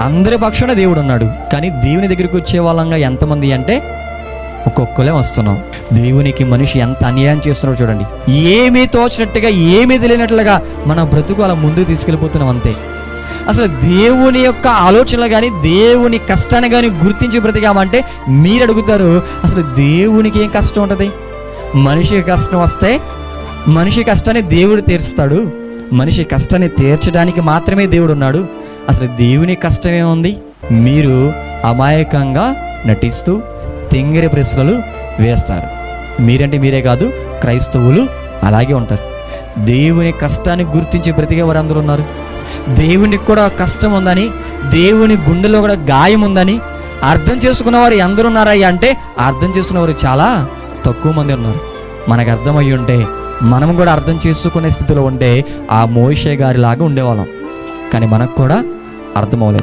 అందరి పక్షాన దేవుడు ఉన్నాడు. కానీ దేవుని దగ్గరికి వచ్చే వాళ్ళంగా ఎంతమంది అంటే ఒక్కొక్కలే వస్తున్నాం. దేవునికి మనిషి ఎంత అన్యాయం చేస్తున్నాడో చూడండి. ఏమీ తోచినట్టుగా, ఏమీ తెలియనట్లుగా మన బ్రతుకు అలా ముందుకు తీసుకెళ్ళిపోతున్నాం అంతే. అసలు దేవుని యొక్క ఆలోచనలు కానీ, దేవుని కష్టాన్ని కానీ గుర్తించి బ్రతికామంటే మీరు అడుగుతారు, అసలు దేవునికి ఏం కష్టం ఉంటుంది? మనిషికి కష్టం వస్తే మనిషి కష్టాన్ని దేవుడు తీరుస్తాడు. మనిషి కష్టాన్ని తీర్చడానికి మాత్రమే దేవుడు ఉన్నాడు. అసలు దేవుని కష్టం ఏముంది? మీరు అమాయకంగా నటిస్తూ తింగరి ప్రశ్నలు వేస్తారు. మీరంటే మీరే కాదు, క్రైస్తవులు అలాగే ఉంటారు. దేవుని కష్టాన్ని గుర్తించి బ్రతికే వారు అందరూ ఉన్నారు. దేవునికి కూడా కష్టం ఉందని, దేవుని గుండెలో కూడా గాయం ఉందని అర్థం చేసుకున్న వారు ఎందరు ఉన్నారయ్యా అంటే అర్థం చేసుకున్న వారు చాలా తక్కువ మంది ఉన్నారు. మనకు అర్థమయ్యి ఉంటే, మనం కూడా అర్థం చేసుకునే స్థితిలో ఉంటే ఆ మోషే గారి లాగా ఉండేవాళ్ళం. కానీ మనకు కూడా అర్థమవలేదు.